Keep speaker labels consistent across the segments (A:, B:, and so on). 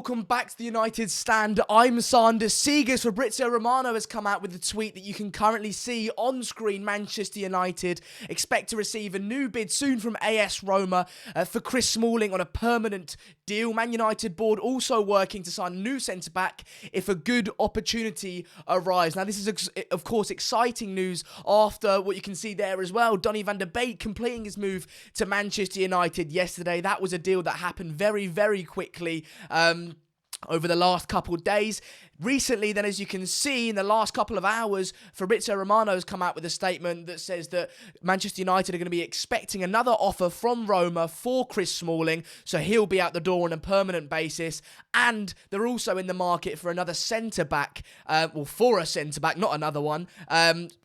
A: Welcome back to the United Stand. I'm Sanders Seegers. Fabrizio Romano has come out with a tweet that you can currently see on screen. Manchester United expect to receive a new bid soon from AS Roma for Chris Smalling on a permanent deal. Man United board also working to sign a new centre-back if a good opportunity arrives. Now, this is, of course, exciting news after what you can see there as well. Donny van de Beek completing his move to Manchester United yesterday. That was a deal that happened very, very quickly. Over the last couple of days. Recently, then, as you can see, in the last couple of hours, Fabrizio Romano has come out with a statement that says that Manchester United are going to be expecting another offer from Roma for Chris Smalling, so he'll be out the door on a permanent basis, and they're also in the market for another centre-back, for a centre-back, not another one,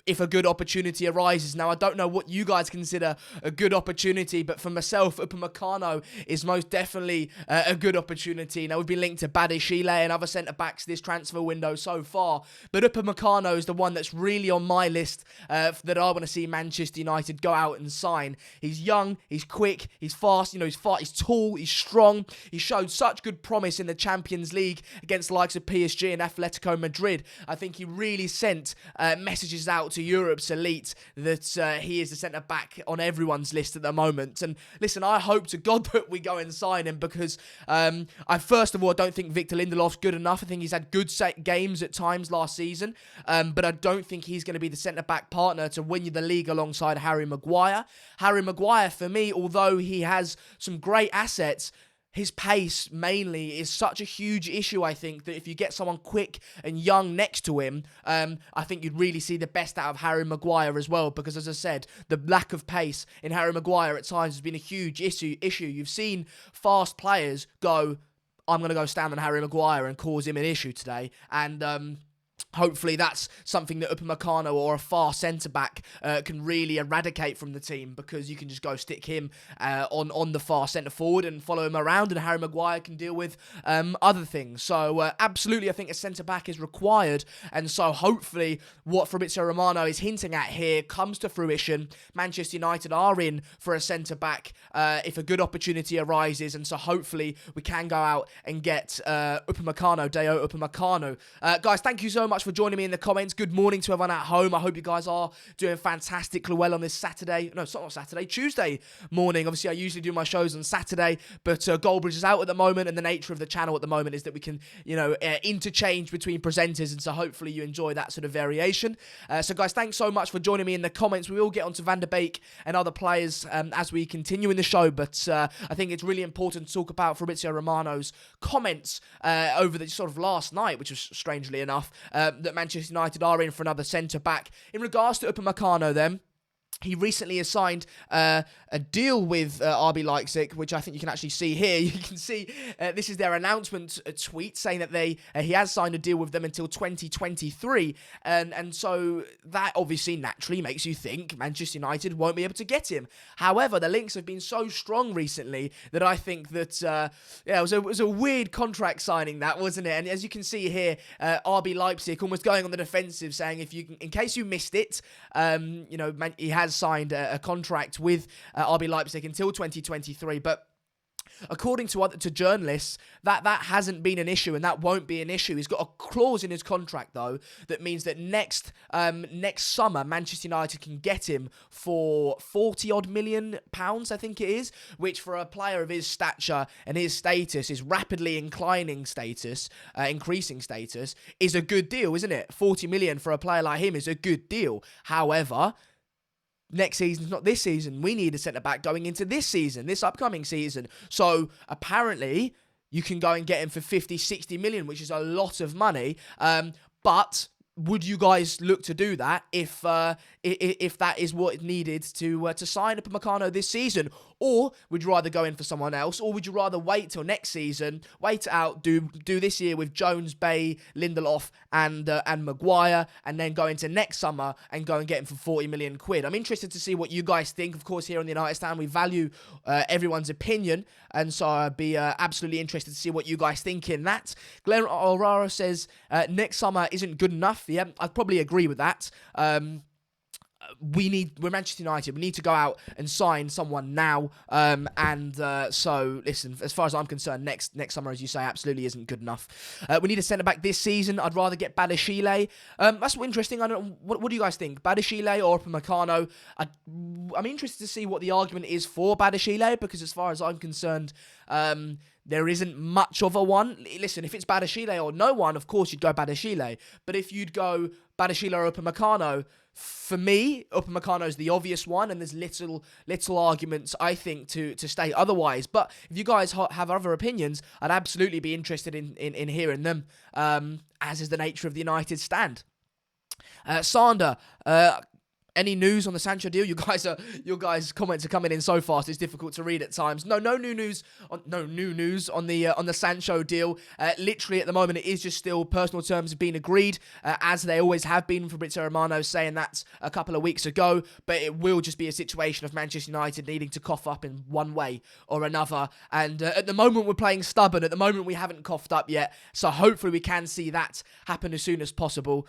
A: if a good opportunity arises. Now, I don't know what you guys consider a good opportunity, but for myself, Upamecano is most definitely a good opportunity. Now, we've been linked to Badishile and other centre-backs this transfer window so far, but Upamecano is the one that's really on my list that I want to see Manchester United go out and sign. He's young, he's quick, he's fast, he's tall, he's strong. He showed such good promise in the Champions League against the likes of PSG and Atletico Madrid. I think he really sent messages out to Europe's elite that he is the centre-back on everyone's list at the moment. And listen, I hope to God that we go and sign him because I first of all don't think Victor Lindelof's good enough. I think he's had good games at times last season, but I don't think he's going to be the centre-back partner to win you the league alongside Harry Maguire. Harry Maguire, for me, although he has some great assets, his pace, mainly, is such a huge issue, I think, that if you get someone quick and young next to him, I think you'd really see the best out of Harry Maguire as well, because, as I said, the lack of pace in Harry Maguire at times has been a huge issue. You've seen fast players go, I'm going to go stand on Harry Maguire and cause him an issue today, and hopefully that's something that Upamecano or a fast centre-back can really eradicate from the team, because you can just go stick him on the far centre-forward and follow him around, and Harry Maguire can deal with other things. So absolutely, I think a centre-back is required, and so hopefully what Fabrizio Romano is hinting at here comes to fruition. Manchester United are in for a centre-back if a good opportunity arises, and so hopefully we can go out and get Upamecano, Deo Upamecano. Guys, thank you so much for joining me in the comments. Good morning to everyone at home. I hope you guys are doing fantastically well on this Saturday. No, it's not Saturday, Tuesday morning. Obviously, I usually do my shows on Saturday, but Goldbridge is out at the moment, and the nature of the channel at the moment is that we can, interchange between presenters, and so hopefully you enjoy that sort of variation. So, guys, thanks so much for joining me in the comments. We will get onto Van der Beek and other players as we continue in the show, but I think it's really important to talk about Fabrizio Romano's comments over the sort of last night, which was strangely enough, that Manchester United are in for another centre-back. In regards to Upamecano, then, he recently has signed a deal with RB Leipzig, which I think you can actually see here. You can see this is their announcement tweet saying that he has signed a deal with them until 2023, and so that obviously naturally makes you think Manchester United won't be able to get him. However, the links have been so strong recently that I think that it was a weird contract signing, that, wasn't it? And as you can see here, RB Leipzig almost going on the defensive, saying in case you missed it, he has signed a contract with RB Leipzig until 2023, but according to journalists, that hasn't been an issue, and that won't be an issue. He's got a clause in his contract, though, that means that next summer, Manchester United can get him for £40-odd million, I think it is, which for a player of his stature and his status, his rapidly increasing status, is a good deal, isn't it? 40 million for a player like him is a good deal. However, next season, not this season. We need a centre-back going into this upcoming season. So, apparently, you can go and get him for 50-60 million, which is a lot of money. But would you guys look to do that if that is what is needed to sign Upamecano this season? Or would you rather go in for someone else? Or would you rather wait till next season, wait it out, do this year with Jones, Bay, Lindelof, and Maguire, and then go into next summer and go and get him for 40 million quid? I'm interested to see what you guys think. Of course, here on the United Stand, we value everyone's opinion, and so I'd be absolutely interested to see what you guys think in that. Glenn O'Rara says next summer isn't good enough. Yeah, I'd probably agree with that. we're Manchester United. We need to go out and sign someone now. So listen, as far as I'm concerned, next summer, as you say, absolutely isn't good enough. We need a centre back this season. I'd rather get Badashile. That's interesting. I don't know, what do you guys think? Badashile or Upamecano? I'm interested to see what the argument is for Badashile, because as far as I'm concerned, there isn't much of a one. Listen, if it's Badashile or no one, of course you'd go Badashile. But if you'd go Badashile or Upamecano, for me, Upamecano is the obvious one, and there's little arguments, I think, to state otherwise. But if you guys have other opinions, I'd absolutely be interested in hearing them, as is the nature of the United stand. Sander, any news on the Sancho deal? Your guys' comments are coming in so fast it's difficult to read at times. No new news on the Sancho deal. Literally at the moment it is just still personal terms have been agreed, as they always have been. Fabrizio Romano saying that a couple of weeks ago, but it will just be a situation of Manchester United needing to cough up in one way or another. And at the moment we're playing stubborn. At the moment we haven't coughed up yet, so hopefully we can see that happen as soon as possible.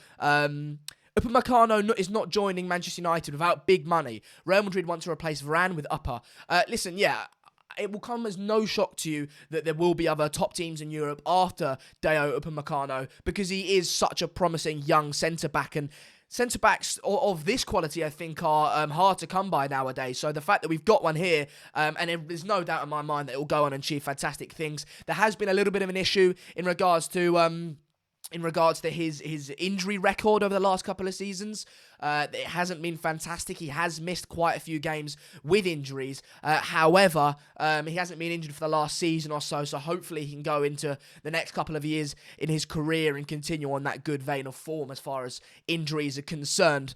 A: Upamecano is not joining Manchester United without big money. Real Madrid want to replace Varane with Upper. Listen, yeah, it will come as no shock to you that there will be other top teams in Europe after Dayot Upamecano, because he is such a promising young centre-back, and centre-backs of this quality, I think, are hard to come by nowadays. So the fact that we've got one here, and there's no doubt in my mind that it will go on and achieve fantastic things. There has been a little bit of an issue in regards to his injury record over the last couple of seasons. It hasn't been fantastic. He has missed quite a few games with injuries. However, he hasn't been injured for the last season or so, so hopefully he can go into the next couple of years in his career and continue on that good vein of form as far as injuries are concerned.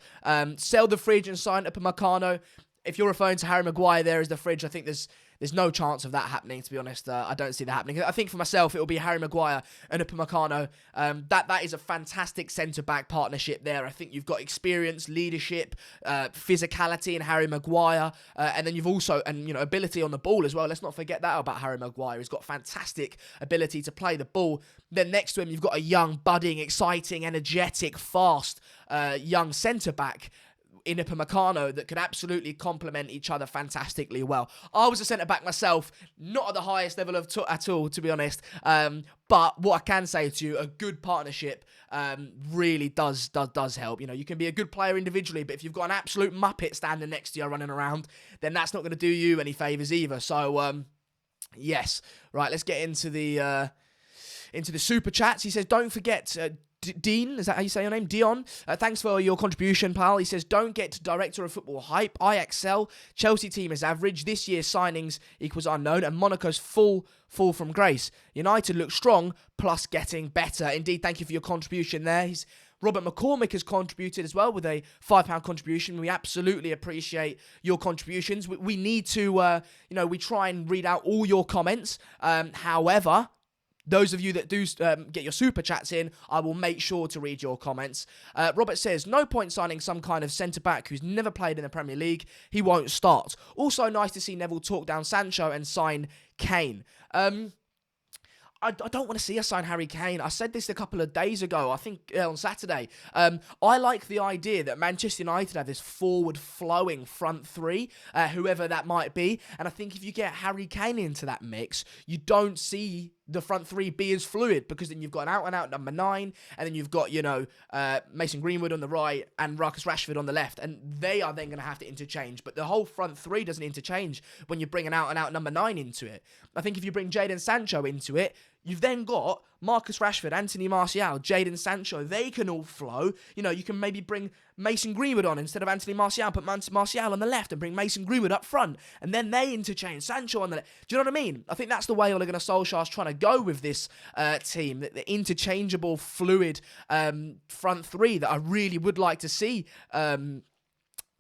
A: Sell the fridge and sign Upamecano. If you're referring to Harry Maguire there as the fridge, I think there's no chance of that happening, to be honest. I don't see that happening. I think for myself, it will be Harry Maguire and Upamecano. That is a fantastic centre-back partnership there. I think you've got experience, leadership, physicality in Harry Maguire, and then you've also, ability on the ball as well. Let's not forget that about Harry Maguire. He's got fantastic ability to play the ball. Then next to him, you've got a young, budding, exciting, energetic, fast, young centre-back in Upamecano that could absolutely complement each other fantastically well. I was a centre-back myself, not at the highest level at all, to be honest. But what I can say to you, a good partnership really does help. You can be a good player individually, but if you've got an absolute muppet standing next to you running around, then that's not going to do you any favours either. So, yes. Right, let's get into the super chats. He says, don't forget... Dean, is that how you say your name? Dion. Thanks for your contribution, pal. He says, don't get director of football hype. I excel. Chelsea team is average. This year's signings equals unknown. And Monaco's fall from grace. United look strong, plus getting better. Indeed, thank you for your contribution there. Robert McCormick has contributed as well with a £5 contribution. We absolutely appreciate your contributions. We need to, we try and read out all your comments. However... those of you that do get your super chats in, I will make sure to read your comments. Robert says, no point signing some kind of centre-back who's never played in the Premier League. He won't start. Also nice to see Neville talk down Sancho and sign Kane. I don't want to see us sign Harry Kane. I said this a couple of days ago, I think on Saturday. I like the idea that Manchester United have this forward-flowing front three, whoever that might be. And I think if you get Harry Kane into that mix, you don't see the front three be as fluid, because then you've got an out-and-out number 9, and then you've got, Mason Greenwood on the right and Marcus Rashford on the left, and they are then going to have to interchange. But the whole front three doesn't interchange when you bring an out-and-out number 9 into it. I think if you bring Jadon Sancho into it, you've then got Marcus Rashford, Anthony Martial, Jadon Sancho. They can all flow. You can maybe bring Mason Greenwood on instead of Anthony Martial. Put Martial on the left and bring Mason Greenwood up front. And then they interchange. Sancho on the left. Do you know what I mean? I think that's the way Ole Gunnar Solskjaer's trying to go with this team. The interchangeable, fluid front three that I really would like to see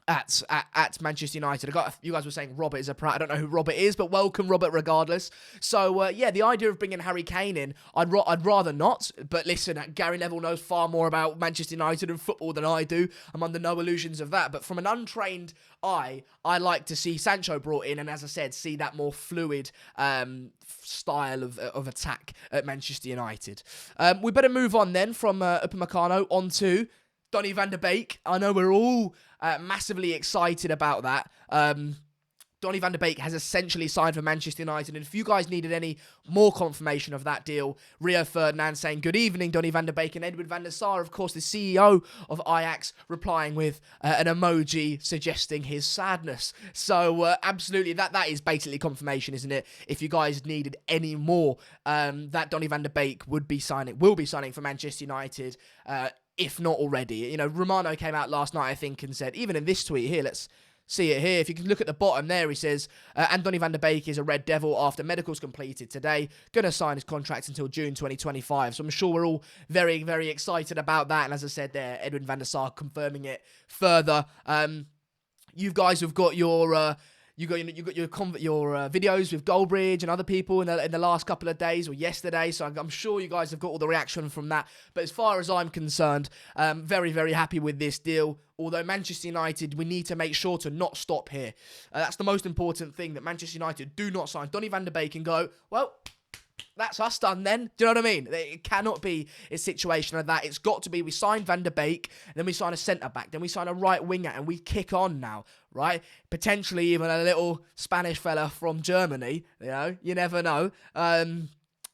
A: at Manchester United. You guys were saying Robert is a prat. I don't know who Robert is, but welcome Robert regardless. So the idea of bringing Harry Kane in, I'd rather not. But listen, Gary Neville knows far more about Manchester United and football than I do. I'm under no illusions of that. But from an untrained eye, I like to see Sancho brought in, and as I said, see that more fluid style of attack at Manchester United. We better move on then from Upamecano onto Donny van de Beek. I know we're all massively excited about that. Donny van de Beek has essentially signed for Manchester United, and if you guys needed any more confirmation of that deal, Rio Ferdinand saying, "Good evening, Donny van de Beek," and Edwin van der Sar, of course, the CEO of Ajax, replying with an emoji suggesting his sadness. So, absolutely, that is basically confirmation, isn't it? If you guys needed any more, that Donny van de Beek will be signing for Manchester United, if not already. You know, Romano came out last night, I think, and said, even in this tweet here, let's see it here. If you can look at the bottom there, he says, and Donny van de Beek is a Red Devil after medicals completed today. Going to sign his contract until June 2025. So I'm sure we're all very, very excited about that. And as I said there, Edwin van der Sar confirming it further. You guys have got your... You got your videos with Goldbridge and other people in the last couple of days or yesterday, so I'm sure you guys have got all the reaction from that. But as far as I'm concerned, very, very happy with this deal. Although Manchester United, we need to make sure to not stop here. That's the most important thing, that Manchester United do not sign Donny van de Beek and go, well, that's us done then. Do you know what I mean? It cannot be a situation like that. It's got to be, we sign Van der Beek, then we sign a centre-back, then we sign a right winger, and we kick on now, right? Potentially even a little Spanish fella from Germany, you know? You never know.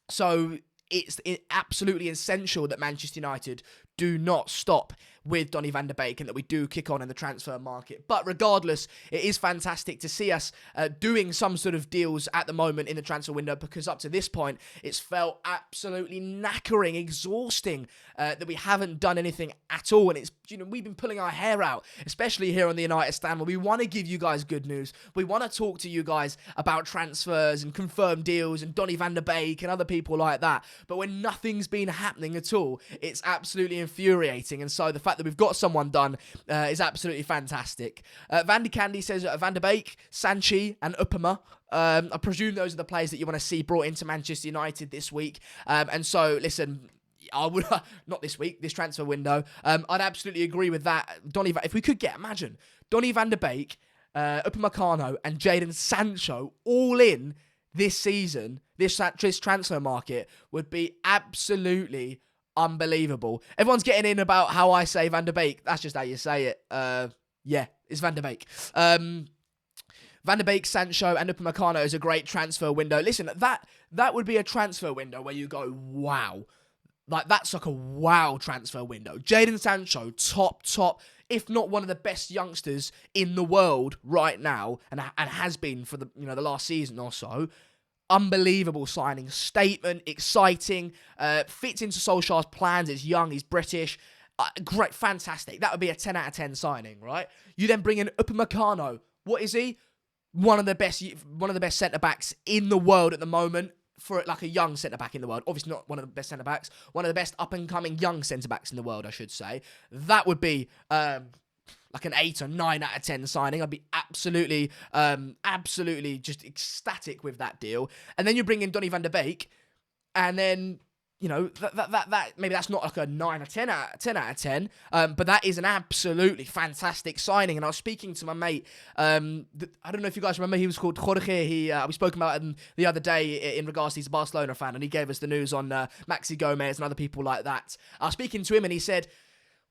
A: So it's absolutely essential that Manchester United do not stop with Donny van de Beek and that we do kick on in the transfer market. But regardless, it is fantastic to see us doing some sort of deals at the moment in the transfer window, because up to this point, it's felt absolutely knackering, exhausting that we haven't done anything at all. And it's, you know, we've been pulling our hair out, especially here on the United Stand, where we want to give you guys good news. We want to talk to you guys about transfers and confirmed deals and Donny van de Beek and other people like that. But when nothing's been happening at all, it's absolutely infuriating. And so the fact that we've got someone done is absolutely fantastic. Vandy Candy says Van de Beek, Sancho and Upamecano. I presume those are the players that you want to see brought into Manchester United this week. And so, listen, I would not this week, this transfer window. I'd absolutely agree with that. If we could imagine Donny van de Beek, Upamecano and Jadon Sancho all in this season, this transfer market would be absolutely unbelievable. Everyone's getting in about how I say Van de Beek. That's just how you say it. Yeah, it's Van de Beek. Van de Beek, Sancho and Upamecano is a great transfer window. Listen, that would be a transfer window where you go, wow. Like, that's like a wow transfer window. Jadon Sancho, top, if not one of the best youngsters in the world right now, and has been for the last season or so. Unbelievable signing, statement, exciting, fits into Solskjaer's plans. He's young, he's British, great, fantastic. That would be a 10 out of 10 signing, right? You then bring in Upamecano. What is he? One of the best centre backs in the world at the moment. For like a young centre-back in the world. Obviously not one of the best centre-backs. One of the best up-and-coming young centre-backs in the world, I should say. That would be like an 8 or 9 out of 10 signing. I'd be absolutely just ecstatic with that deal. And then you bring in Donny van de Beek, and then, you know, that maybe that's not like a 9 or 10 out of 10, but that is an absolutely fantastic signing. And I was speaking to my mate, I don't know if you guys remember, he was called Jorge. We spoke about him the other day in regards to he's a Barcelona fan, and he gave us the news on Maxi Gomez and other people like that. I was speaking to him, and he said,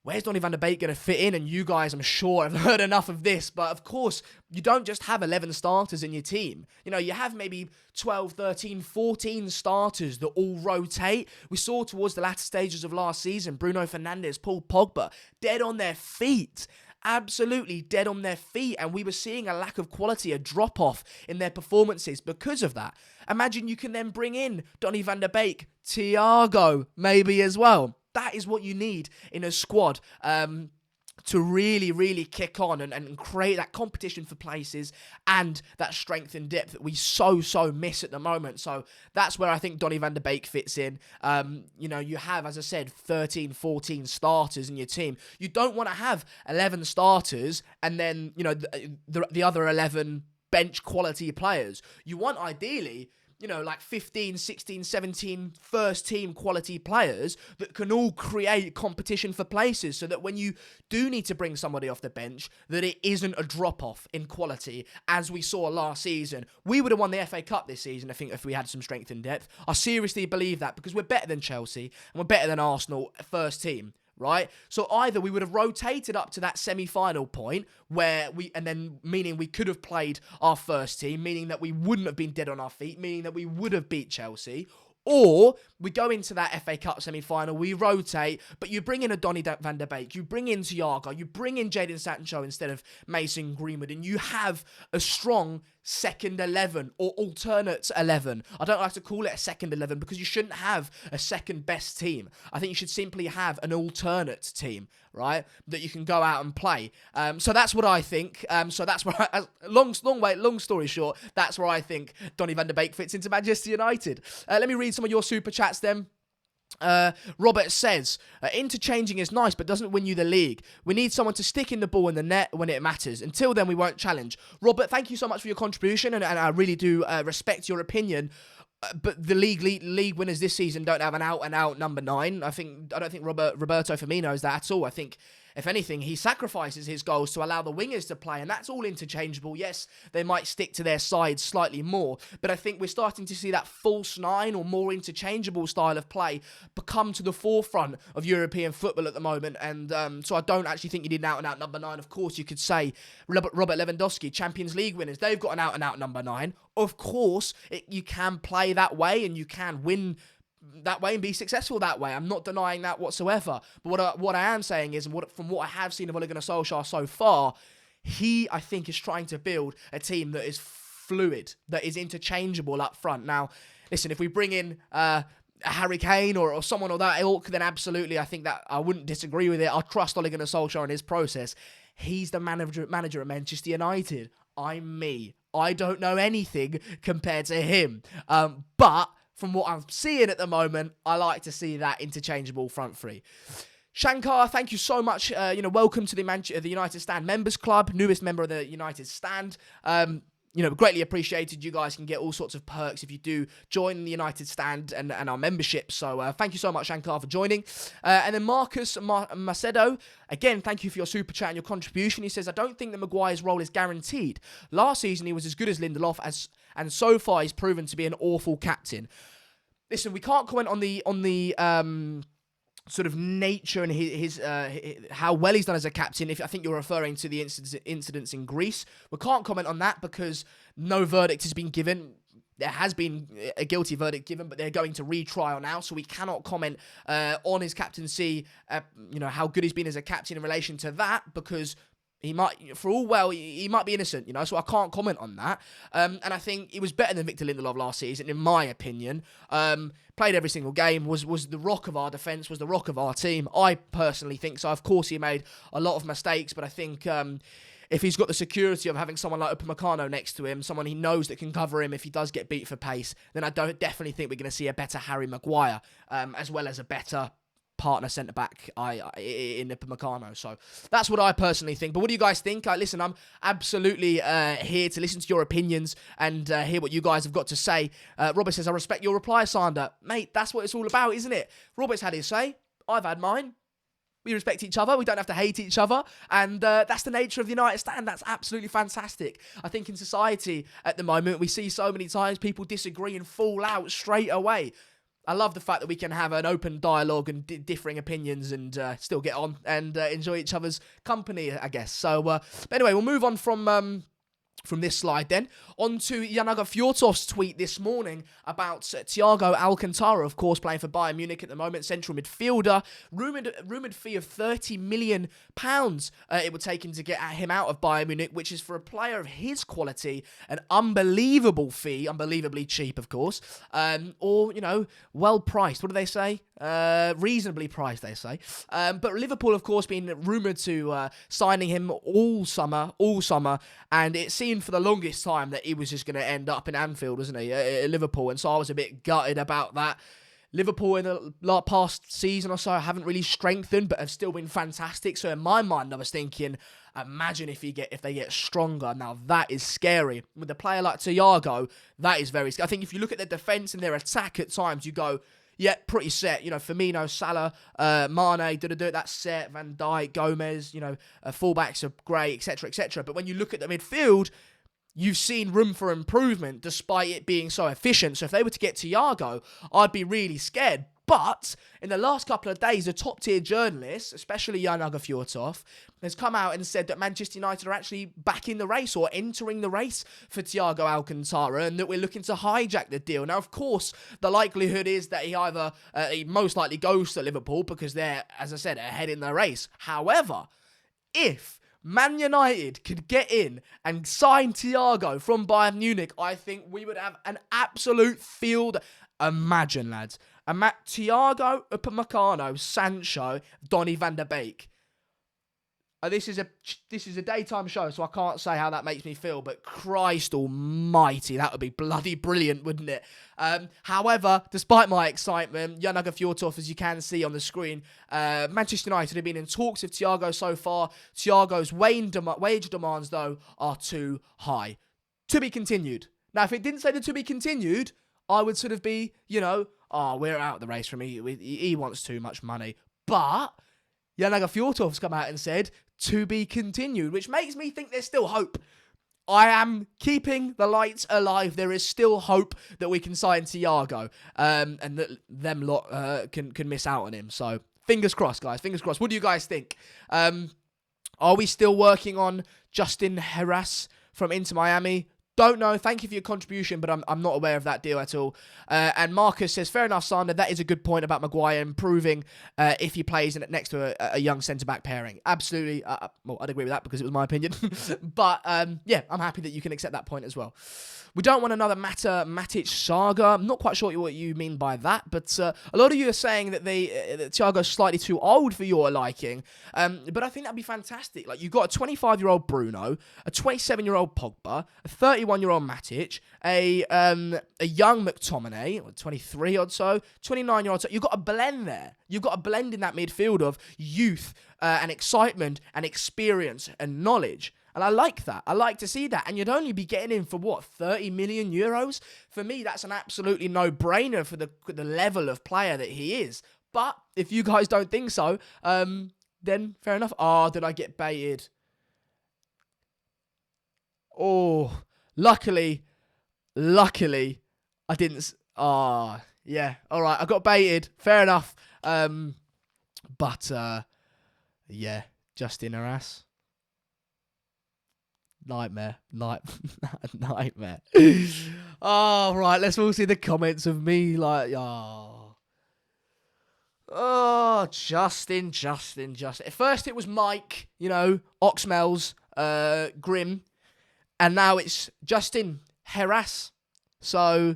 A: where's Donny van de Beek going to fit in? And you guys, I'm sure, have heard enough of this. But of course, you don't just have 11 starters in your team. You know, you have maybe 12, 13, 14 starters that all rotate. We saw towards the latter stages of last season, Bruno Fernandes, Paul Pogba, dead on their feet. Absolutely dead on their feet. And we were seeing a lack of quality, a drop-off in their performances because of that. Imagine you can then bring in Donny van de Beek, Thiago maybe as well. That is what you need in a squad to really, really kick on and create that competition for places and that strength and depth that we so miss at the moment. So that's where I think Donny van de Beek fits in. You know, you have, as I said, 13, 14 starters in your team. You don't want to have 11 starters and then, you know, the other 11 bench quality players. You want, ideally, you know, like 15, 16, 17 first team quality players that can all create competition for places, so that when you do need to bring somebody off the bench, that it isn't a drop-off in quality, as we saw last season. We would have won the FA Cup this season, I think, if we had some strength and depth. I seriously believe that, because we're better than Chelsea and we're better than Arsenal first team. right? So either we would have rotated up to that semi-final point meaning we could have played our first team, meaning that we wouldn't have been dead on our feet, meaning that we would have beat Chelsea, or we go into that FA Cup semi-final, we rotate, but you bring in a Donny van der Beek, you bring in Thiago, you bring in Jadon Sancho instead of Mason Greenwood, and you have a strong second 11 or alternate 11. I don't like to call it a second 11 because you shouldn't have a second best team. I think you should simply have an alternate team, right, that you can go out and play. So that's what I think. So that's where, long story short, that's where I think Donny van der Beek fits into Manchester United. Let me read some of your super chats then. Robert says, interchanging is nice but doesn't win you the league. We need someone to stick in the ball in the net when it matters. Until then we won't challenge. Robert, thank you so much for your contribution, and I really do respect your opinion. But the league winners this season don't have an out-and-out number 9. I don't think Roberto Firmino is that at all. I think, if anything, he sacrifices his goals to allow the wingers to play, and that's all interchangeable. Yes, they might stick to their side slightly more, but I think we're starting to see that false 9 or more interchangeable style of play become to the forefront of European football at the moment, and so I don't actually think you need an out-and-out number 9. Of course, you could say Robert Lewandowski, Champions League winners, they've got an out-and-out number 9. Of course, you can play that way, and you can win that way and be successful that way. I'm not denying that whatsoever. But what I am saying is, from what I have seen of Ole Gunnar Solskjaer so far, I think, is trying to build a team that is fluid, that is interchangeable up front. Now, listen, if we bring in Harry Kane or someone of that ilk, then absolutely, I think that I wouldn't disagree with it. I trust Ole Gunnar Solskjaer in his process. He's the manager at Manchester United. I'm me. I don't know anything compared to him. But from what I'm seeing at the moment, I like to see that interchangeable front three. Shankar, thank you so much. Welcome to the United Stand Members Club, newest member of the United Stand. Greatly appreciated. You guys can get all sorts of perks if you do join the United Stand and our membership. So thank you so much, Shankar, for joining. And then Marcus Macedo, again, thank you for your super chat and your contribution. He says, I don't think that Maguire's role is guaranteed. Last season, he was as good as Lindelof, and so far he's proven to be an awful captain. Listen, we can't comment on the sort of nature and his how well he's done as a captain. I think you're referring to the incidents in Greece. We can't comment on that because no verdict has been given. There has been a guilty verdict given, but they're going to retrial now, so we cannot comment on his captaincy, how good he's been as a captain in relation to that, because he might, he might be innocent, so I can't comment on that. And I think he was better than Victor Lindelof last season, in my opinion. Played every single game, was the rock of our defence, was the rock of our team. I personally think so. Of course, he made a lot of mistakes, but I think if he's got the security of having someone like Upamecano next to him, someone he knows that can cover him if he does get beat for pace, then I definitely think we're going to see a better Harry Maguire, as well as a better partner centre-back in Upamecano. So that's what I personally think. But what do you guys think? Listen, I'm absolutely here to listen to your opinions and hear what you guys have got to say. Robert says, I respect your reply, Sander. Mate, that's what it's all about, isn't it? Robert's had his say. I've had mine. We respect each other. We don't have to hate each other. And that's the nature of the United Stand. That's absolutely fantastic. I think in society at the moment, we see so many times people disagree and fall out straight away. I love the fact that we can have an open dialogue and differing opinions and still get on and enjoy each other's company, I guess. So, but anyway, we'll move on from this slide then, on to Janaga Fjortov's tweet this morning about Thiago Alcantara, of course, playing for Bayern Munich at the moment, central midfielder. Rumoured fee of £30 million it would take him to get him out of Bayern Munich, which is for a player of his quality, an unbelievable fee, unbelievably cheap, of course, or, well priced. What do they say? Reasonably priced, they say. But Liverpool, of course, been rumoured to signing him all summer, and it seemed for the longest time that he was just going to end up in Anfield, wasn't he, at Liverpool, and so I was a bit gutted about that. Liverpool in the past season or so haven't really strengthened, but have still been fantastic. So in my mind, I was thinking, imagine if they get stronger. Now that is scary. With a player like Thiago, that is very scary. I think if you look at their defence and their attack at times, you go, yeah, pretty set. Firmino, Salah, Mane, that's set. Van Dijk, Gomez, fullbacks are great, etc., etc. But when you look at the midfield, you've seen room for improvement despite it being so efficient. So if they were to get Thiago, I'd be really scared. But in the last couple of days, a top-tier journalist, especially Jan Fjortov, has come out and said that Manchester United are actually back in the race or entering the race for Thiago Alcantara and that we're looking to hijack the deal. Now, of course, the likelihood is that he most likely goes to Liverpool because they're, as I said, ahead in the race. However, if Man United could get in and sign Thiago from Bayern Munich, I think we would have an absolute field. Imagine, lads. Thiago, Upamecano, Sancho, Donny van der Beek. This is a daytime show, so I can't say how that makes me feel, but Christ almighty, that would be bloody brilliant, wouldn't it? However, despite my excitement, Jan Fjortov, as you can see on the screen, Manchester United have been in talks with Thiago so far. Thiago's wage demands, though, are too high. To be continued. Now, if it didn't say the to be continued, I would sort of be, we're out of the race from he wants too much money. But Jan Fjortov's come out and said, to be continued, which makes me think there's still hope. I am keeping the lights alive. There is still hope that we can sign Thiago, and that them lot can miss out on him. So, fingers crossed, guys. Fingers crossed. What do you guys think? Are we still working on Justin Heras from Inter Miami? Don't know. Thank you for your contribution, but I'm not aware of that deal at all. And Marcus says, fair enough, Sander. That is a good point about Maguire improving if he plays next to a young centre-back pairing. Absolutely. Well, I'd agree with that because it was my opinion. But, yeah, I'm happy that you can accept that point as well. We don't want another Matic saga. I'm not quite sure what you mean by that, but a lot of you are saying that that Thiago's slightly too old for your liking. But I think that'd be fantastic. Like, you've got a 25-year-old Bruno, a 27-year-old Pogba, a 31-year-old Matic, a young McTominay, 23 or so, 29-year-old. So you've got a blend there. You've got a blend in that midfield of youth and excitement and experience and knowledge. And I like that. I like to see that. And you'd only be getting in for, 30 million euros? For me, that's an absolutely no-brainer for the level of player that he is. But if you guys don't think so, then fair enough. Oh, did I get baited? Oh, luckily, I didn't. Yeah. All right, I got baited. Fair enough. But, yeah, Justin Heras. Nightmare. Nightmare. Oh, right. Let's all see the comments of me like, Justin. At first it was Mike, Oxmel's, Grim. And now it's Justin Heras. So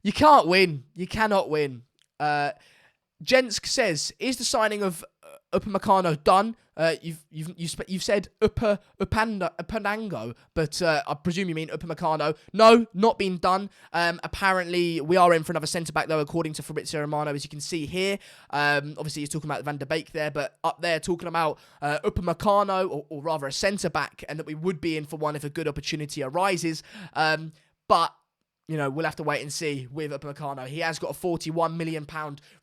A: you can't win. You cannot win. Jensk says, is the signing of Upamecano done? You've said Upandango, but I presume you mean Upamecano. No, not been done. Apparently, we are in for another centre-back, though, according to Fabrizio Romano, as you can see here. Obviously, he's talking about Van der Beek there, but up there talking about Upamecano, or rather a centre-back, and that we would be in for one if a good opportunity arises. But we'll have to wait and see with Upamecano. He has got a £41 million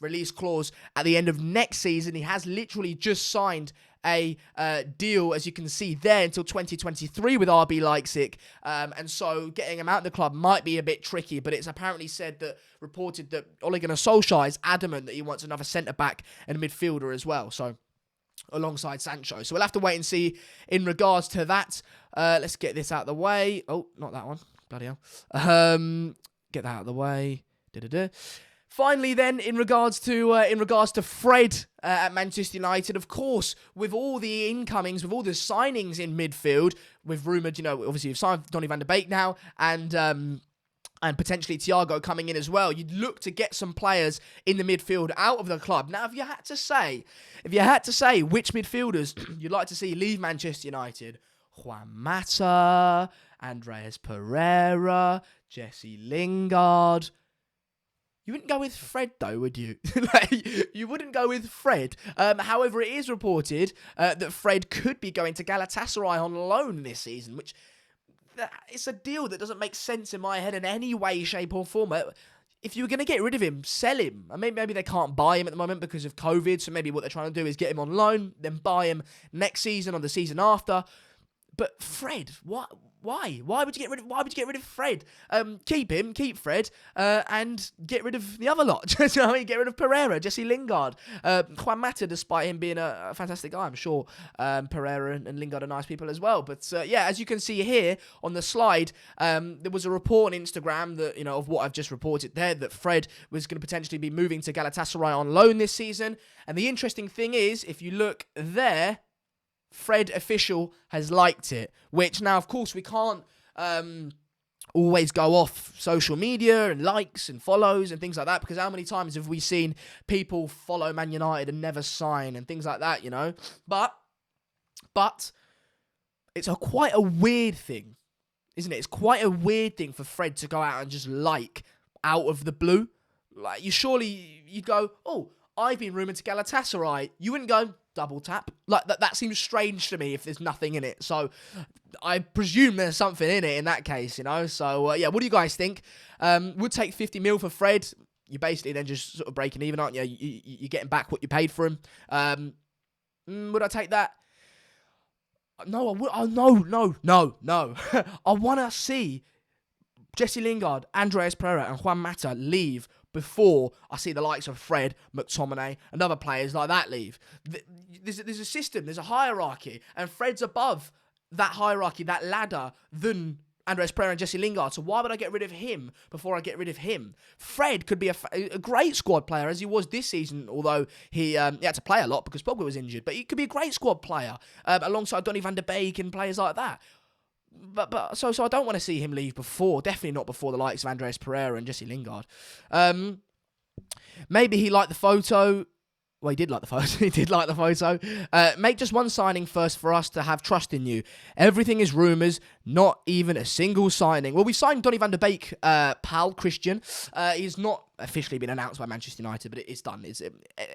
A: release clause at the end of next season. He has literally just signed a deal, as you can see there, until 2023 with RB Leipzig. And so getting him out of the club might be a bit tricky, but it's apparently reported that Ole Gunnar Solskjaer is adamant that he wants another centre-back and a midfielder as well. So alongside Sancho. So we'll have to wait and see in regards to that. Let's get this out of the way. Oh, not that one. Bloody hell. Get that out of the way. Finally, then, in regards to Fred at Manchester United, of course, with all the incomings, with all the signings in midfield, with rumoured, obviously you've signed Donny van der Beek now, and potentially Thiago coming in as well, you'd look to get some players in the midfield out of the club. Now, if you had to say which midfielders you'd like to see leave Manchester United, Juan Mata, Andreas Pereira, Jesse Lingard. You wouldn't go with Fred, though, would you? You wouldn't go with Fred. However, it is reported that Fred could be going to Galatasaray on loan this season, which it's a deal that doesn't make sense in my head in any way, shape, or form. If you were going to get rid of him, sell him. I mean, maybe they can't buy him at the moment because of COVID, so maybe what they're trying to do is get him on loan, then buy him next season or the season after. But Fred, what? Why? Why would you get rid of? Why would you get rid of Fred? Keep Fred, and get rid of the other lot. You know what I mean? Get rid of Pereira, Jesse Lingard, Juan Mata. Despite him being a fantastic guy, I'm sure Pereira and Lingard are nice people as well. But yeah, as you can see here on the slide, there was a report on Instagram that of what I've just reported there, that Fred was going to potentially be moving to Galatasaray on loan this season. And the interesting thing is, if you look there, Fred official has liked it, which now, of course, we can't always go off social media and likes and follows and things like that, because how many times have we seen people follow Man United and never sign and things like that, But it's quite a weird thing, isn't it? It's quite a weird thing for Fred to go out and just like out of the blue. Like, you'd go, oh, I've been rumoured to Galatasaray. You wouldn't go, double tap. Like, that seems strange to me if there's nothing in it. So, I presume there's something in it in that case, So, yeah, what do you guys think? Would take 50 mil for Fred. You're basically then just sort of breaking even, aren't you? You're getting back what you paid for him. Would I take that? No, I would. Oh, no. I want to see Jesse Lingard, Andreas Pereira, and Juan Mata leave before I see the likes of Fred, McTominay, and other players like that leave. There's a system, there's a hierarchy, and Fred's above that hierarchy, that ladder, than Andreas Pereira and Jesse Lingard. So why would I get rid of him before I get rid of him? Fred could be a great squad player, as he was this season, although he had to play a lot because Pogba was injured. But he could be a great squad player alongside Donny van de Beek and players like that. But so I don't want to see him leave before, definitely not before the likes of Andreas Pereira and Jesse Lingard. Maybe he liked the photo. Well, he did like the photo. He did like the photo. Make just one signing first for us to have trust in you. Everything is rumours, not even a single signing. Well, we signed Donny van de Beek, pal, Christian. He's not officially been announced by Manchester United, but it is done.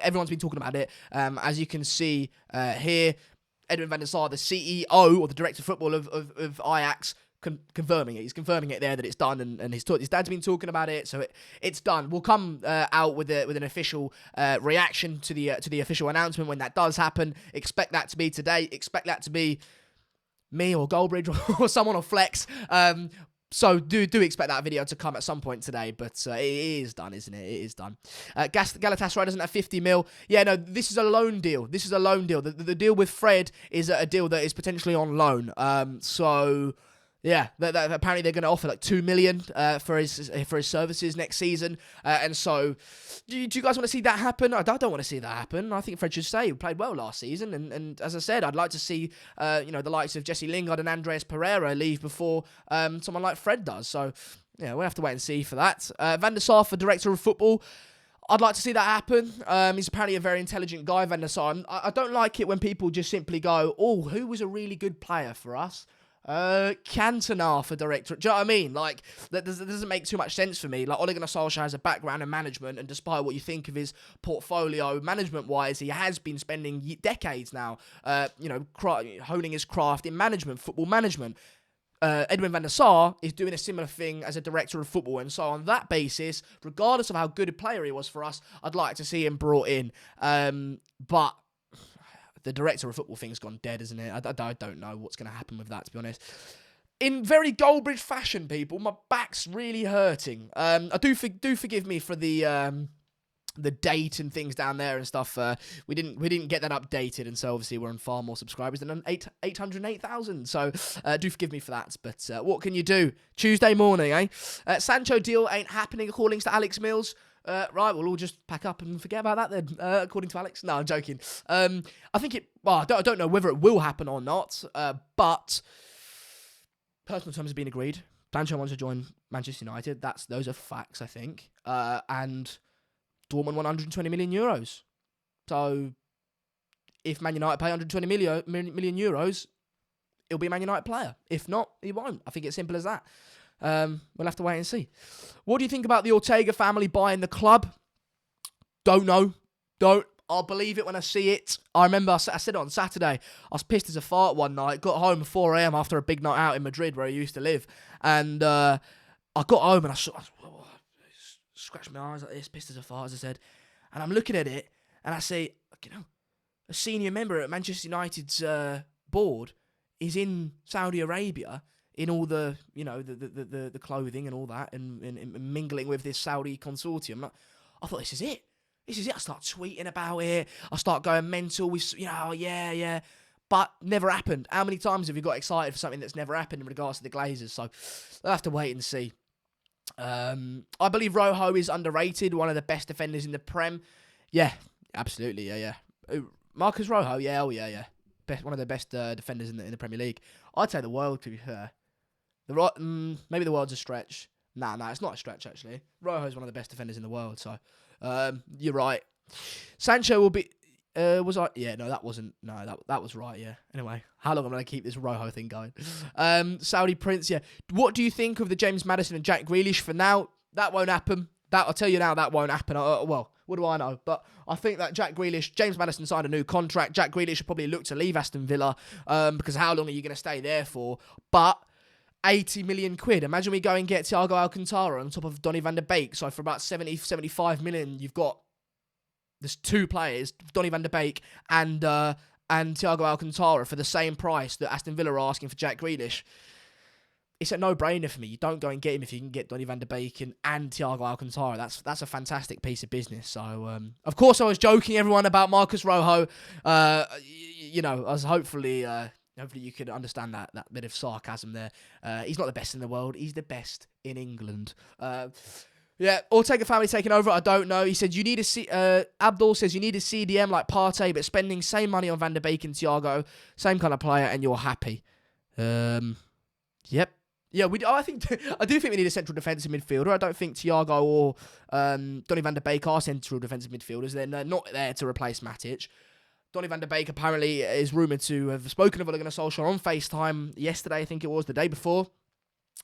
A: Everyone's been talking about it. As you can see here, Edwin van der Sar, the CEO or the director of football of Ajax, confirming it. He's confirming it there that it's done, and his dad's been talking about it, so it's done. We'll come out with an official reaction to the official announcement when that does happen. Expect that to be today. Expect that to be me or Goldbridge or someone on Flex. So do expect that video to come at some point today, but it is done, isn't it? It is done. Galatasaray doesn't have 50 mil. Yeah, no, this is a loan deal. The deal with Fred is a deal that is potentially on loan. So yeah, apparently they're going to offer like 2 million for his services next season. And so, do you guys want to see that happen? I don't want to see that happen. I think Fred should stay. He played well last season, and as I said, I'd like to see the likes of Jesse Lingard and Andreas Pereira leave before someone like Fred does. So yeah, we'll have to wait and see for that. Van der Sar for director of football. I'd like to see that happen. He's apparently a very intelligent guy, Van der Sar. I don't like it when people just simply go, oh, who was a really good player for us? Cantona for director. Do you know what I mean? Like, that doesn't make too much sense for me. Like, Ole Gunnar Solskjaer has a background in management, and despite what you think of his portfolio management-wise, he has been spending decades now, honing his craft in management, football management. Edwin van der Sar is doing a similar thing as a director of football, and so on that basis, regardless of how good a player he was for us, I'd like to see him brought in. But the director of football thing's gone dead, isn't it? I don't know what's going to happen with that, to be honest. In very Goldbridge fashion, people, my back's really hurting. Do forgive me for the date and things down there and stuff. We didn't get that updated, and so obviously we're on far more subscribers than 808,000. So do forgive me for that. But what can you do? Tuesday morning, eh? Sancho deal ain't happening according to Alex Mills. Right, we'll all just pack up and forget about that then, according to Alex. No, I'm joking. I think I don't know whether it will happen or not, but personal terms have been agreed. Sancho wants to join Manchester United. Those are facts, I think. And Dortmund won 120 million euros. So if Man United pay 120 million euros, it'll be a Man United player. If not, he won't. I think it's simple as that. We'll have to wait and see. What do you think about the Ortega family buying the club? Don't know. I'll believe it when I see it. I remember I said it on Saturday. I was pissed as a fart one night. Got home at 4 a.m. after a big night out in Madrid where I used to live. And I got home and I scratched my eyes like this, pissed as a fart, as I said. And I'm looking at it and I say, a senior member at Manchester United's board is in Saudi Arabia in all the, the clothing and all that, and mingling with this Saudi consortium. I thought, this is it. This is it. I start tweeting about it. I start going mental with, yeah. But never happened. How many times have you got excited for something that's never happened in regards to the Glazers? So I'll have to wait and see. I believe Rojo is underrated, one of the best defenders in the Prem. Yeah, absolutely, yeah. Marcus Rojo, yeah. One of the best defenders in the Premier League. I'd say the world, to be fair. Maybe the world's a stretch. Nah, it's not a stretch, actually. Rojo's one of the best defenders in the world, so you're right. Sancho will be... was I? Yeah, no, that wasn't. No, that was right. Yeah. Anyway, how long am I gonna keep this Rojo thing going? Saudi Prince. Yeah. What do you think of the James Maddison and Jack Grealish? For now, that won't happen. I'll tell you now, that won't happen. Well, what do I know? But I think that James Maddison signed a new contract. Jack Grealish should probably look to leave Aston Villa because how long are you gonna stay there for? But 80 million quid. Imagine we go and get Thiago Alcantara on top of Donny van de Beek. So for about 75 million, you've got. There's two players, Donny van de Beek and Thiago Alcantara, for the same price that Aston Villa are asking for Jack Grealish. It's a no-brainer for me. You don't go and get him if you can get Donny van de Beek and Thiago Alcantara. That's a fantastic piece of business. So, of course, I was joking, everyone, about Marcus Rojo. I was hopefully you could understand that bit of sarcasm there. He's not the best in the world. He's the best in England. Yeah, Ortega family taking over. I don't know. He said you need a Abdul says you need a CDM like Partey, but spending same money on Van der Beek and Thiago, same kind of player, and you're happy. Yep. Yeah, I do think we need a central defensive midfielder. I don't think Thiago or Donny van der Beek are central defensive midfielders. They're not there to replace Matic. Donny van der Beek apparently is rumoured to have spoken of Ole Gunnar Solskjaer on FaceTime yesterday, I think it was, the day before.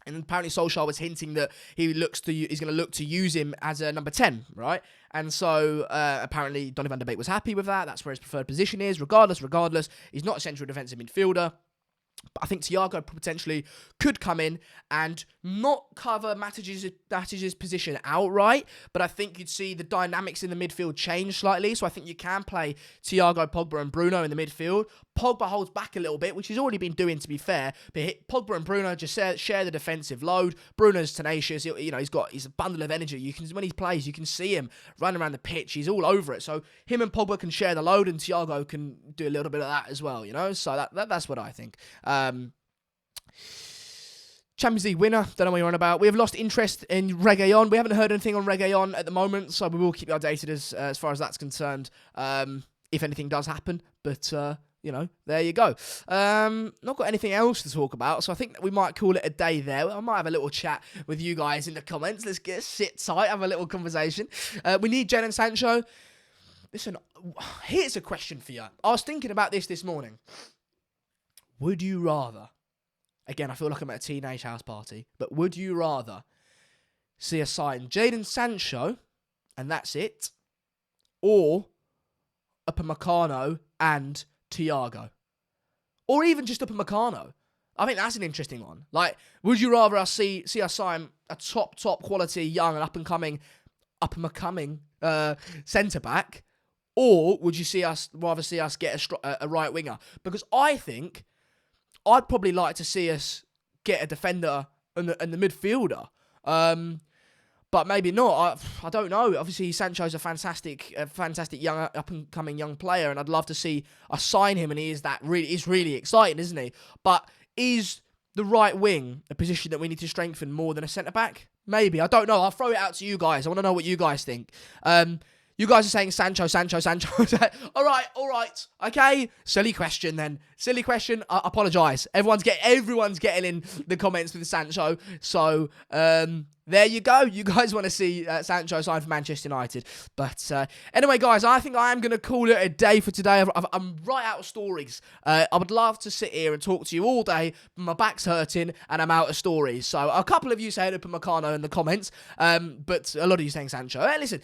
A: And apparently Solskjaer was hinting that he's going to look to use him as a number 10, right? And so apparently Donny van der Beek was happy with that. That's where his preferred position is. Regardless, he's not a central defensive midfielder. But I think Thiago potentially could come in and not cover Matic's position outright, but I think you'd see the dynamics in the midfield change slightly. So I think you can play Thiago, Pogba and Bruno in the midfield. Pogba holds back a little bit, which he's already been doing, to be fair. But Pogba and Bruno just share the defensive load. Bruno's tenacious. He's a bundle of energy. When he plays, you can see him running around the pitch. He's all over it. So him and Pogba can share the load, and Thiago can do a little bit of that as well. So that's what I think. Champions League winner, don't know what you're on about. We have lost interest in Reguilon. We haven't heard anything on Reguilon at the moment, so we will keep you updated as far as that's concerned, if anything does happen. But, there you go. Not got anything else to talk about, so I think that we might call it a day there. I might have a little chat with you guys in the comments. Let's sit tight, have a little conversation. We need Jadon Sancho. Listen, here's a question for you. I was thinking about this morning. Would you rather... Again, I feel like I'm at a teenage house party. But would you rather see us sign Jadon Sancho, and that's it, or Upamecano and Thiago? Or even just Upamecano? I think that's an interesting one. Like, would you rather see us sign a top quality, young and up-and-coming centre-back, or would you rather see us get a right winger? Because I think... I'd probably like to see us get a defender and the midfielder. But maybe not. I don't know. Obviously, Sancho's a fantastic young, up-and-coming young player, and I'd love to see us sign him, and he's really exciting, isn't he? But is the right wing a position that we need to strengthen more than a centre-back? Maybe. I don't know. I'll throw it out to you guys. I want to know what you guys think. You guys are saying Sancho. All right. Okay. Silly question then. Silly question. I apologise. Everyone's getting in the comments with Sancho. So, there you go. You guys want to see Sancho sign for Manchester United. But anyway, guys, I think I am going to call it a day for today. I'm right out of stories. I would love to sit here and talk to you all day, but my back's hurting and I'm out of stories. So a couple of you saying Upamecano in the comments, but a lot of you saying Sancho. Hey, listen,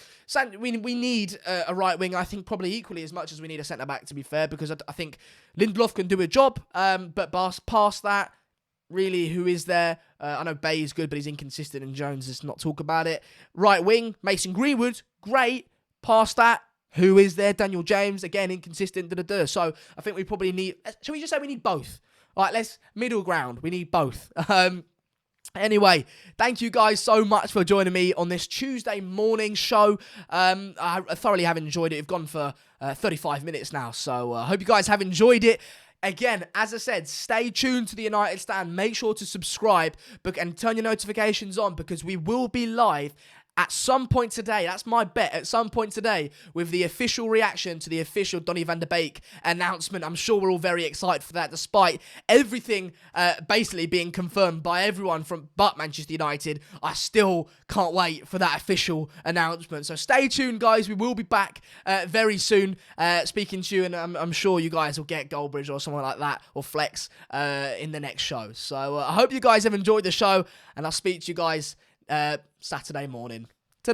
A: we need a right wing, I think probably equally as much as we need a centre-back, to be fair, because I think Lindelof can do a job, but past that, really, who is there? I know Bay is good, but he's inconsistent, and Jones does not talk about it. Right wing, Mason Greenwood, great. Past that, who is there? Daniel James, again, inconsistent. So I think we probably need... Shall we just say we need both? All right, let's middle ground. We need both. Anyway, thank you guys so much for joining me on this Tuesday morning show. I thoroughly have enjoyed it. We've gone for 35 minutes now, so I hope you guys have enjoyed it. Again, as I said, stay tuned to the United Stand. Make sure to subscribe and turn your notifications on, because we will be live at some point today. That's my bet. At some point today, with the official reaction to the official Donny van de Beek announcement. I'm sure we're all very excited for that, despite everything basically being confirmed by everyone but Manchester United. I still can't wait for that official announcement. So stay tuned, guys. We will be back very soon speaking to you, and I'm sure you guys will get Goldbridge or someone like that, or Flex, in the next show. So I hope you guys have enjoyed the show, and I'll speak to you guys Saturday morning.